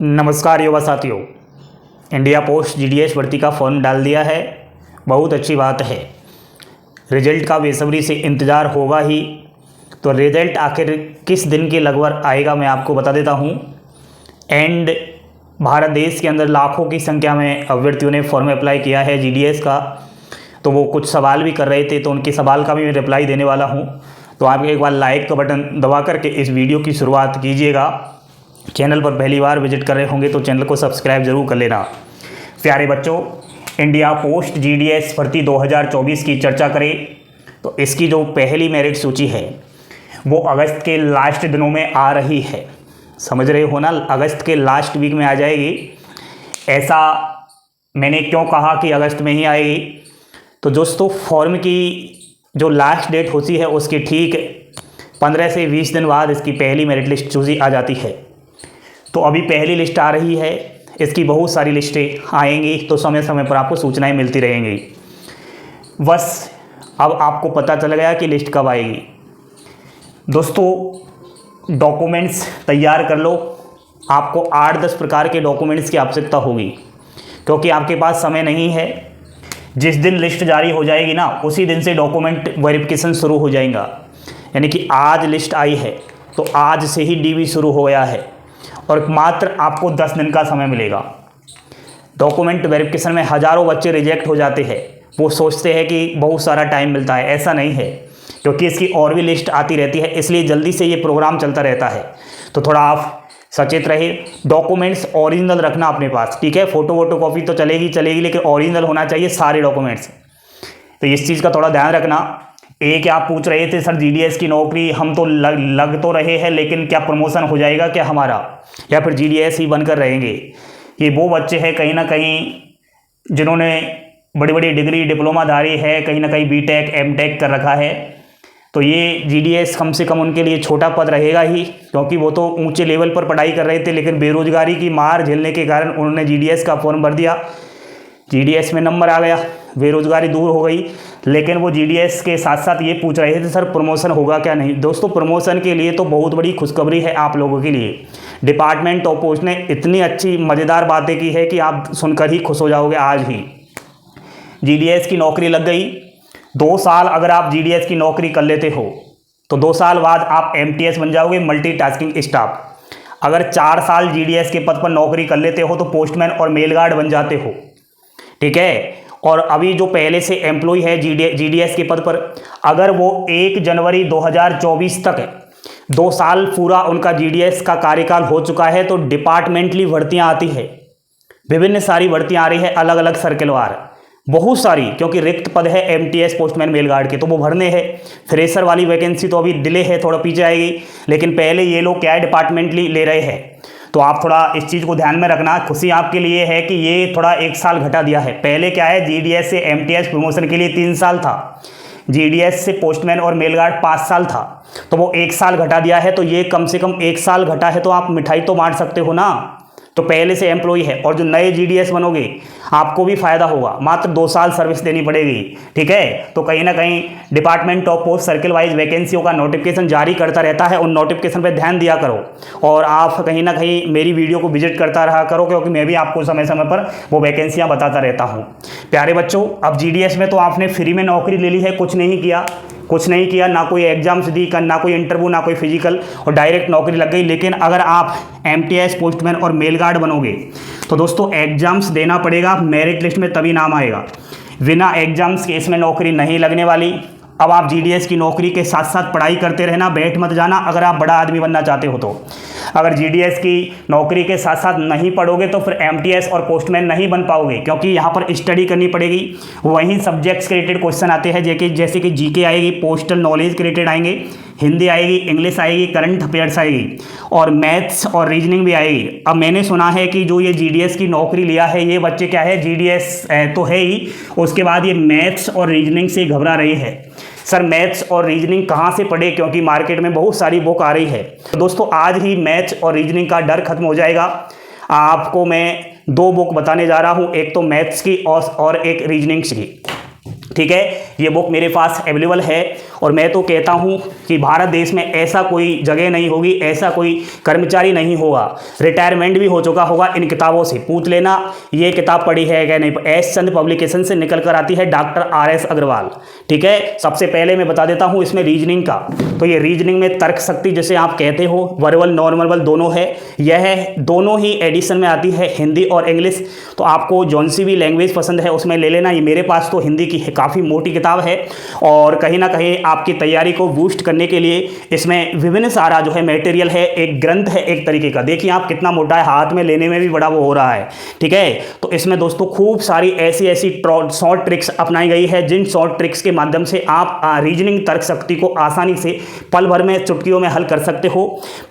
नमस्कार युवा साथियों। इंडिया पोस्ट जीडीएस भर्ती का फॉर्म डाल दिया है। बहुत अच्छी बात है। रिजल्ट का बेसब्री से इंतज़ार होगा ही। तो रिजल्ट आखिर किस दिन के लगभग आएगा मैं आपको बता देता हूँ। एंड भारत देश के अंदर लाखों की संख्या में अभ्यर्थियों ने फॉर्म अप्लाई किया है जीडीएस का। तो वो कुछ सवाल भी कर रहे थे, तो उनके सवाल का भी मैं रिप्लाई देने वाला हूँ। तो आप एक बार लाइक का बटन दबा करके इस वीडियो की शुरुआत कीजिएगा। चैनल पर पहली बार विजिट कर रहे होंगे तो चैनल को सब्सक्राइब जरूर कर लेना। प्यारे बच्चों, इंडिया पोस्ट जीडीएस भर्ती 2024 की चर्चा करें तो इसकी जो पहली मेरिट सूची है वो अगस्त के लास्ट दिनों में आ रही है। समझ रहे हो ना, अगस्त के लास्ट वीक में आ जाएगी। ऐसा मैंने क्यों कहा कि अगस्त में ही आएगी? तो दोस्तों, फॉर्म की जो लास्ट डेट होती है उसके ठीक 15 से 20 दिन बाद इसकी पहली मेरिट लिस्ट सूची आ जाती है। तो अभी पहली लिस्ट आ रही है, इसकी बहुत सारी लिस्टें आएंगी, तो समय समय पर आपको सूचनाएं मिलती रहेंगी। बस अब आपको पता चल गया कि लिस्ट कब आएगी। दोस्तों, डॉक्यूमेंट्स तैयार कर लो। आपको 8-10 प्रकार के डॉक्यूमेंट्स की आवश्यकता होगी, क्योंकि आपके पास समय नहीं है। जिस दिन लिस्ट जारी हो जाएगी ना, उसी दिन से डॉक्यूमेंट वेरिफिकेशन शुरू हो जाएगा। यानी कि आज लिस्ट आई है तो आज से ही डीवी शुरू हो गया है और मात्र आपको 10 दिन का समय मिलेगा। डॉक्यूमेंट वेरिफिकेशन में हज़ारों बच्चे रिजेक्ट हो जाते हैं। वो सोचते हैं कि बहुत सारा टाइम मिलता है, ऐसा नहीं है, क्योंकि इसकी और भी लिस्ट आती रहती है, इसलिए जल्दी से ये प्रोग्राम चलता रहता है। तो थोड़ा आप सचेत रहे। डॉक्यूमेंट्स ओरिजिनल रखना अपने पास, ठीक है। फोटो कॉपी तो चलेगी, लेकिन ओरिजिनल होना चाहिए सारे डॉक्यूमेंट्स। तो इस चीज़ का थोड़ा ध्यान रखना। एक आप पूछ रहे थे, सर जीडीएस की नौकरी हम तो लग तो रहे हैं, लेकिन क्या प्रमोशन हो जाएगा क्या हमारा, या फिर जीडीएस ही बनकर रहेंगे? ये वो बच्चे हैं कहीं ना कहीं जिन्होंने बड़ी बड़ी डिग्री डिप्लोमाधारी है, कहीं ना कहीं बीटेक एमटेक कर रखा है। तो ये जीडीएस कम से कम उनके लिए छोटा पद रहेगा ही, क्योंकि वो तो ऊंचे लेवल पर पढ़ाई कर रहे थे, लेकिन बेरोजगारी की मार झेलने के कारण उन्होंने जीडीएस का फॉर्म भर दिया। जीडीएस में नंबर आ गया, बेरोजगारी दूर हो गई। लेकिन वो जीडीएस के साथ साथ ये पूछ रहे थे, सर प्रमोशन होगा क्या नहीं? दोस्तों, प्रमोशन के लिए तो बहुत बड़ी खुशखबरी है आप लोगों के लिए। डिपार्टमेंट ऑफ पोस्ट ने इतनी अच्छी मज़ेदार बातें की है कि आप सुनकर ही खुश हो जाओगे। आज ही जीडीएस की नौकरी लग गई। 2 साल अगर आप जीडीएस की नौकरी कर लेते हो तो 2 साल बाद आप एमटीएस बन जाओगे, मल्टीटास्किंग स्टाफ। अगर 4 साल जीडीएस के पद पर नौकरी कर लेते हो तो पोस्टमैन और मेल गार्ड बन जाते हो, ठीक है। और अभी जो पहले से एम्प्लॉय है जीडीएस के पद पर, अगर वो 1 जनवरी 2024 तक 2 साल पूरा उनका जीडीएस का कार्यकाल हो चुका है तो डिपार्टमेंटली भर्तियां आती है। विभिन्न सारी भर्तियां आ रही है, अलग अलग सर्किलवार, बहुत सारी, क्योंकि रिक्त पद है एमटीएस पोस्टमैन मेल गार्ड के, तो वो भरने हैं। फ्रेशर वाली वैकेंसी तो अभी डिले है, थोड़ा पीछे आएगी, लेकिन पहले ये लोग क्या है डिपार्टमेंटली ले रहे हैं। तो आप थोड़ा इस चीज़ को ध्यान में रखना। खुशी आपके लिए है कि ये थोड़ा 1 साल घटा दिया है। पहले क्या है, जीडीएस से एमटीएस प्रमोशन के लिए 3 साल था, जीडीएस से पोस्टमैन और मेल गार्ड 5 साल था, तो वो 1 साल घटा दिया है। तो ये कम से कम 1 साल घटा है, तो आप मिठाई तो बांट सकते हो ना। तो पहले से एम्प्लॉय है, और जो नए जीडीएस बनोगे आपको भी फायदा होगा। मात्र 2 साल सर्विस देनी पड़ेगी, ठीक है। तो कहीं ना कहीं department of post circle wise वैकेंसियों का नोटिफिकेशन जारी करता रहता है, उन नोटिफिकेशन पे ध्यान दिया करो। और आप कहीं ना कहीं मेरी वीडियो को विजिट करता रहा करो, क्योंकि मैं भी आपको समय समय पर वो वैकेंसियाँ बताता रहता हूँ। प्यारे बच्चों, अब जीडीएस में तो आपने फ्री में नौकरी ले ली है, कुछ नहीं किया, ना कोई एग्जाम्स दी, ना कोई इंटरव्यू, ना कोई फिजिकल, और डायरेक्ट नौकरी लग गई। लेकिन अगर आप एमटीएस पोस्टमैन और मेल गार्ड बनोगे तो दोस्तों एग्जाम्स देना पड़ेगा, मेरिट लिस्ट में तभी नाम आएगा। बिना एग्जाम्स के इसमें नौकरी नहीं लगने वाली। अब आप जीडीएस की नौकरी के साथ साथ पढ़ाई करते रहना, बैठ मत जाना, अगर आप बड़ा आदमी बनना चाहते हो तो। अगर जीडीएस की नौकरी के साथ साथ नहीं पढ़ोगे तो फिर एमटीएस और पोस्टमैन नहीं बन पाओगे, क्योंकि यहाँ पर स्टडी करनी पड़ेगी। वहीं सब्जेक्ट्स के रिलेटेड क्वेश्चन आते हैं, जैसे कि जीके आएगी, पोस्टल नॉलेज के रिलेटेड आएंगे, हिंदी आएगी, इंग्लिश आएगी, करंट अफेयर्स आएगी, और मैथ्स और रीजनिंग भी आएगी। अब मैंने सुना है कि जो ये जीडीएस की नौकरी लिया है ये बच्चे क्या है, जीडीएस तो है ही, उसके बाद ये मैथ्स और रीजनिंग से घबरा रहे हैं। सर मैथ्स और रीजनिंग कहाँ से पढ़े, क्योंकि मार्केट में बहुत सारी बुक आ रही है। तो दोस्तों, आज ही मैथ्स और रीजनिंग का डर खत्म हो जाएगा। आपको मैं 2 बुक बताने जा रहा हूँ, एक तो मैथ्स की और एक रीजनिंग्स की, ठीक है। ये बुक मेरे पास अवेलेबल है और मैं तो कहता हूं कि भारत देश में ऐसा कोई जगह नहीं होगी, ऐसा कोई कर्मचारी नहीं होगा, रिटायरमेंट भी हो चुका होगा, इन किताबों से पूछ लेना ये किताब पढ़ी है क्या नहीं। एस चंद पब्लिकेशन से निकल कर आती है, डॉक्टर RS अग्रवाल। ठीक है, सबसे पहले मैं बता देता हूं इसमें रीजनिंग का, तो ये रीजनिंग में तर्क शक्ति जिसे आप कहते हो, वर्बल नॉन वर्बल दोनों है, यह दोनों ही एडिशन में आती है, हिंदी और इंग्लिश। तो आपको जौन सी भी लैंग्वेज पसंद है उसमें ले लेना। ये मेरे पास तो हिंदी की काफ़ी मोटी किताब है और कहीं ना कहीं आपकी तैयारी को बूस्ट करने के लिए इसमें विभिन्न सारा जो है मटेरियल है, एक ग्रंथ है एक तरीके का। देखिए आप कितना मोटा है, हाथ में लेने में भी बड़ा वो हो रहा है। ठीक है, तो इसमें दोस्तों खूब सारी ऐसी ऐसी शॉर्ट ट्रिक्स अपनाई गई है, जिन शॉर्ट ट्रिक्स के माध्यम से आप रीजनिंग तर्क शक्ति को आसानी से पल भर में चुटकियों में हल कर सकते हो।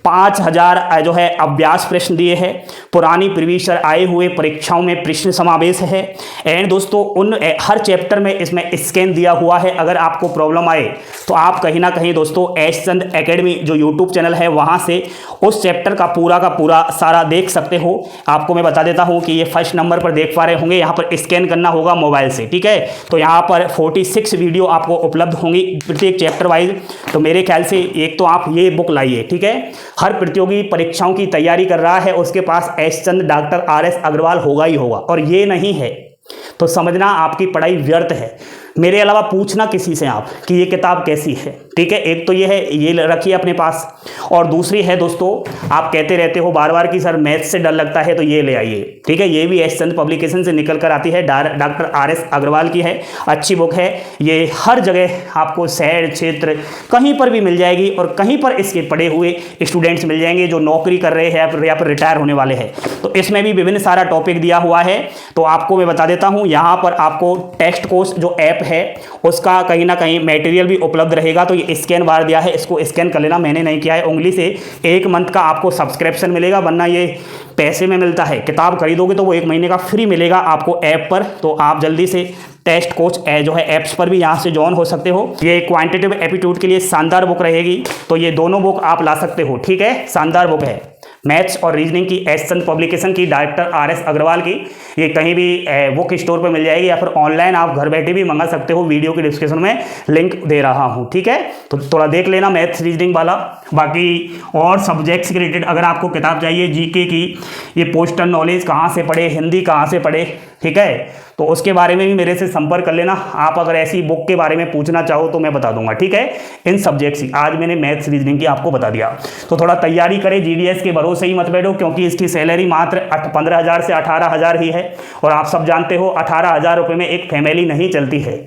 5000 जो है अभ्यास प्रश्न दिए हैं, पुरानी प्रीवियस आए हुए परीक्षाओं में प्रश्न समावेश है। एंड दोस्तों उन हर चैप्टर में इसमें स्कैन दिया हुआ है। अगर आपको प्रॉब्लम आए तो आप कहीं ना कहीं दोस्तों एस चंद एकेडमी जो यूट्यूब चैनल है वहां से उस चैप्टर का पूरा सारा देख सकते हो। आपको मैं बता देता हूं कि ये फर्स्ट नंबर पर देख पा रहे होंगे, यहाँ पर स्कैन करना होगा मोबाइल से। ठीक है, तो यहाँ पर 46 वीडियो आपको उपलब्ध होंगी प्रत्येक चैप्टर वाइज। तो मेरे ख्याल से एक तो आप ये बुक लाइए। ठीक है, हर प्रतियोगी परीक्षाओं की तैयारी कर रहा है उसके पास एस चंद डॉक्टर RS अग्रवाल होगा ही होगा, और ये नहीं है तो समझना आपकी पढ़ाई व्यर्थ है। मेरे अलावा पूछना किसी से आप कि ये किताब कैसी है। ठीक है, एक तो ये है, ये रखिए अपने पास, और दूसरी है दोस्तों आप कहते रहते हो बार बार कि सर मैथ से डर लगता है, तो ये ले आइए। ठीक है, ये भी एस चंद पब्लिकेशन से निकल कर आती है, डॉक्टर RS अग्रवाल की है, अच्छी बुक है। ये हर जगह आपको शहर क्षेत्र कहीं पर भी मिल जाएगी, और कहीं पर इसके पढ़े हुए स्टूडेंट्स मिल जाएंगे जो नौकरी कर रहे हैं या फिर रिटायर होने वाले हैं। तो इसमें भी विभिन्न सारा टॉपिक दिया हुआ है। तो आपको मैं बता देता हूँ, यहाँ पर आपको टेक्स्ट कोर्स जो ऐप है उसका कहीं ना कहीं मटेरियल भी उपलब्ध रहेगा। तो ये स्कैन बार दिया है, इसको स्कैन कर लेना, मैंने नहीं किया है उंगली से। 1 मंथ का आपको सब्सक्रिप्शन मिलेगा, वरना ये पैसे में मिलता है। किताब खरीदोगे तो वो 1 महीने का फ्री मिलेगा आपको ऐप पर। तो आप जल्दी से टेस्ट कोच जो है ऐप्स पर भी यहाँ से ज्वाइन हो सकते हो। ये क्वांटिटेटिव एप्टीट्यूड के लिए शानदार बुक रहेगी, तो ये दोनों बुक आप ला सकते हो। ठीक है, शानदार बुक है मैथ्स और रीजनिंग की, एस चंद पब्लिकेशन की, डॉक्टर RS अग्रवाल की। ये कहीं भी बुक स्टोर पर मिल जाएगी या फिर ऑनलाइन आप घर बैठे भी मंगा सकते हो। वीडियो की डिस्क्रिप्शन में लिंक दे रहा हूँ। ठीक है, तो थोड़ा देख लेना मैथ्स रीजनिंग वाला। बाकी और सब्जेक्ट्स के रिलेटेड अगर आपको किताब चाहिए जीके की, ये पोस्टल नॉलेज कहाँ से पढ़े, हिंदी कहाँ से पढ़े, ठीक है, तो उसके बारे में भी मेरे से संपर्क कर लेना। आप अगर ऐसी बुक के बारे में पूछना चाहो तो मैं बता दूंगा। ठीक है, इन सब्जेक्ट्स की आज मैंने मैथ्स रीजनिंग की आपको बता दिया। तो थोड़ा तैयारी करें, GDS के भरोसे ही मत बैठो, क्योंकि इसकी सैलरी मात्र 15,000 से 18,000 ही है। और आप सब जानते हो 18,000 रुपये में एक फैमिली नहीं चलती है,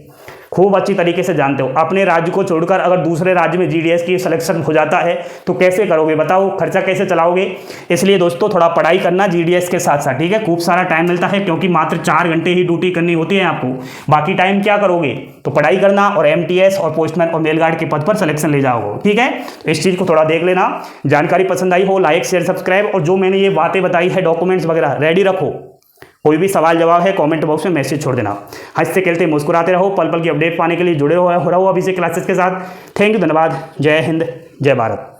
खूब अच्छी तरीके से जानते हो। अपने राज्य को छोड़कर अगर दूसरे राज्य में GDS की सिलेक्शन हो जाता है तो कैसे करोगे बताओ, खर्चा कैसे चलाओगे। इसलिए दोस्तों थोड़ा पढ़ाई करना GDS के साथ साथ। ठीक है, खूब सारा टाइम मिलता है, क्योंकि मात्र 4 घंटे ही ड्यूटी करनी होती है आपको, बाकी टाइम क्या करोगे। तो पढ़ाई करना और MTS और पोस्टमैन और मेलगार्ड के पद पर सिलेक्शन ले जाओगे। ठीक है, तो इस चीज़ को थोड़ा देख लेना। जानकारी पसंद आई हो लाइक शेयर सब्सक्राइब, और जो मैंने ये बातें बताई है डॉक्यूमेंट्स वगैरह रेडी रखो। कोई भी सवाल जवाब है कमेंट बॉक्स में मैसेज छोड़ देना। हंसते खेलते मुस्कुराते रहो, पल पल की अपडेट पाने के लिए जुड़े हो रहो अभिषेक क्लासेस के साथ। थैंक यू, धन्यवाद, जय हिंद, जय भारत।